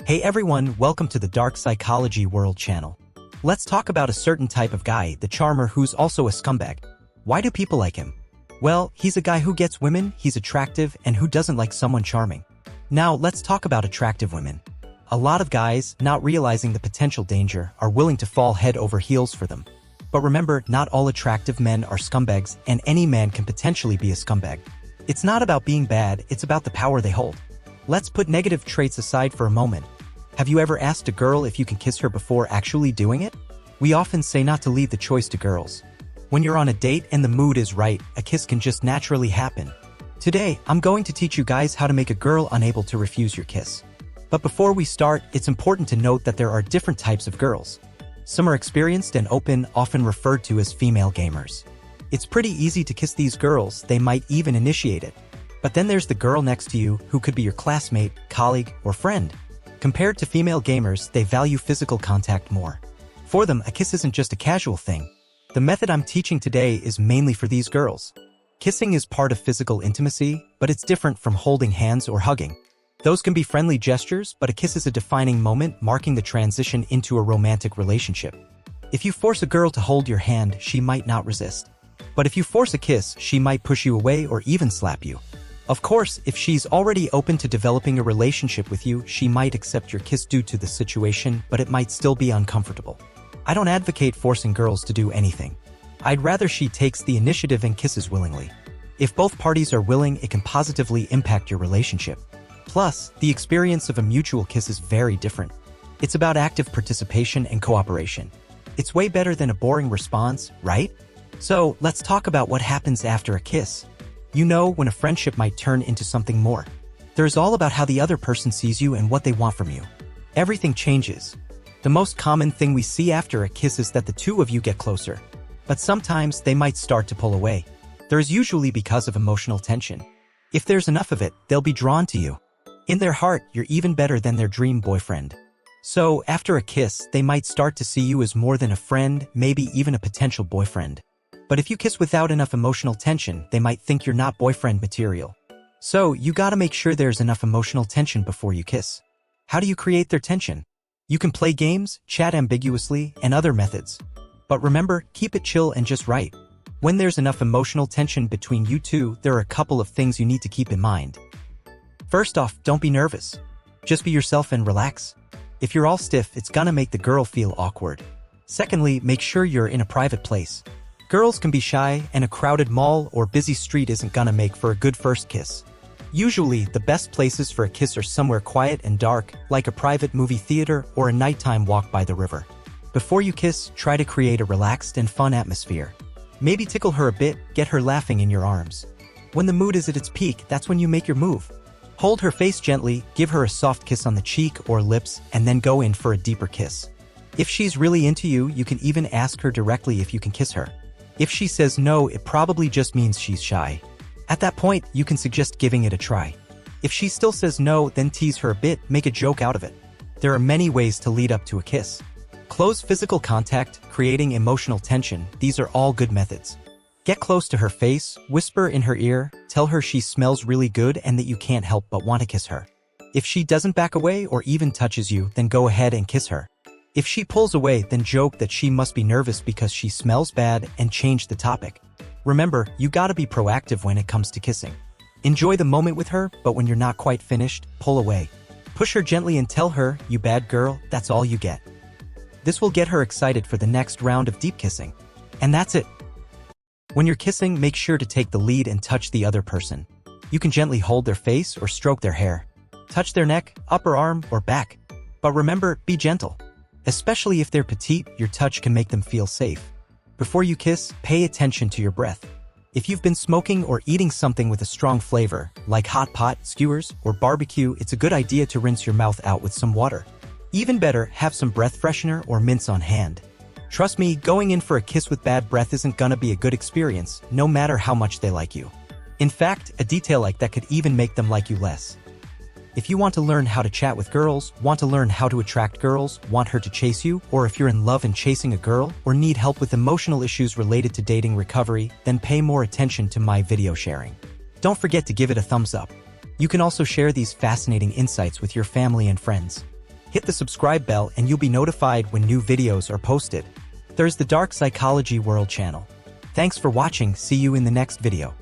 Hey everyone, welcome to the Dark Psychology World channel. Let's talk about a certain type of guy, the charmer who's also a scumbag. Why do people like him? Well, he's a guy who gets women, he's attractive, and who doesn't like someone charming. Now, let's talk about attractive women. A lot of guys, not realizing the potential danger, are willing to fall head over heels for them. But remember, not all attractive men are scumbags, and any man can potentially be a scumbag. It's not about being bad, it's about the power they hold. Let's put negative traits aside for a moment. Have you ever asked a girl if you can kiss her before actually doing it? We often say not to leave the choice to girls. When you're on a date and the mood is right, a kiss can just naturally happen. Today, I'm going to teach you guys how to make a girl unable to refuse your kiss. But before we start, it's important to note that there are different types of girls. Some are experienced and open, often referred to as female gamers. It's pretty easy to kiss these girls, they might even initiate it. But then there's the girl next to you, who could be your classmate, colleague, or friend. Compared to female gamers, they value physical contact more. For them, a kiss isn't just a casual thing. The method I'm teaching today is mainly for these girls. Kissing is part of physical intimacy, but it's different from holding hands or hugging. Those can be friendly gestures, but a kiss is a defining moment marking the transition into a romantic relationship. If you force a girl to hold your hand, she might not resist. But if you force a kiss, she might push you away or even slap you. Of course, if she's already open to developing a relationship with you, she might accept your kiss due to the situation, but it might still be uncomfortable. I don't advocate forcing girls to do anything. I'd rather she takes the initiative and kisses willingly. If both parties are willing, it can positively impact your relationship. Plus, the experience of a mutual kiss is very different. It's about active participation and cooperation. It's way better than a boring response, right? So, let's talk about what happens after a kiss. You know when a friendship might turn into something more. There's all about how the other person sees you and what they want from you. Everything changes. The most common thing we see after a kiss is that the two of you get closer. But sometimes they might start to pull away. There's usually because of emotional tension. If there's enough of it, they'll be drawn to you. In their heart, you're even better than their dream boyfriend. So, after a kiss, they might start to see you as more than a friend, maybe even a potential boyfriend. But if you kiss without enough emotional tension, they might think you're not boyfriend material. So, you gotta make sure there's enough emotional tension before you kiss. How do you create their tension? You can play games, chat ambiguously, and other methods. But remember, keep it chill and just right. When there's enough emotional tension between you two, there are a couple of things you need to keep in mind. First off, don't be nervous. Just be yourself and relax. If you're all stiff, it's gonna make the girl feel awkward. Secondly, make sure you're in a private place. Girls can be shy, and a crowded mall or busy street isn't gonna make for a good first kiss. Usually, the best places for a kiss are somewhere quiet and dark, like a private movie theater or a nighttime walk by the river. Before you kiss, try to create a relaxed and fun atmosphere. Maybe tickle her a bit, get her laughing in your arms. When the mood is at its peak, that's when you make your move. Hold her face gently, give her a soft kiss on the cheek or lips, and then go in for a deeper kiss. If she's really into you, you can even ask her directly if you can kiss her. If she says no, it probably just means she's shy. At that point, you can suggest giving it a try. If she still says no, then tease her a bit, make a joke out of it. There are many ways to lead up to a kiss. Close physical contact, creating emotional tension, these are all good methods. Get close to her face, whisper in her ear, tell her she smells really good and that you can't help but want to kiss her. If she doesn't back away or even touches you, then go ahead and kiss her. If she pulls away, then joke that she must be nervous because she smells bad and change the topic. Remember, you gotta be proactive when it comes to kissing. Enjoy the moment with her, but when you're not quite finished, pull away. Push her gently and tell her, "You bad girl, that's all you get." This will get her excited for the next round of deep kissing. And that's it. When you're kissing, make sure to take the lead and touch the other person. You can gently hold their face or stroke their hair. Touch their neck, upper arm, or back. But remember, be gentle. Especially if they're petite, your touch can make them feel safe. Before you kiss, pay attention to your breath. If you've been smoking or eating something with a strong flavor, like hot pot, skewers, or barbecue, it's a good idea to rinse your mouth out with some water. Even better, have some breath freshener or mints on hand. Trust me, going in for a kiss with bad breath isn't gonna be a good experience, no matter how much they like you. In fact, a detail like that could even make them like you less. If you want to learn how to chat with girls, want to learn how to attract girls, want her to chase you, or if you're in love and chasing a girl, or need help with emotional issues related to dating recovery, then pay more attention to my video sharing. Don't forget to give it a thumbs up. You can also share these fascinating insights with your family and friends. Hit the subscribe bell and you'll be notified when new videos are posted. There's the Dark Psychology World channel. Thanks for watching, see you in the next video.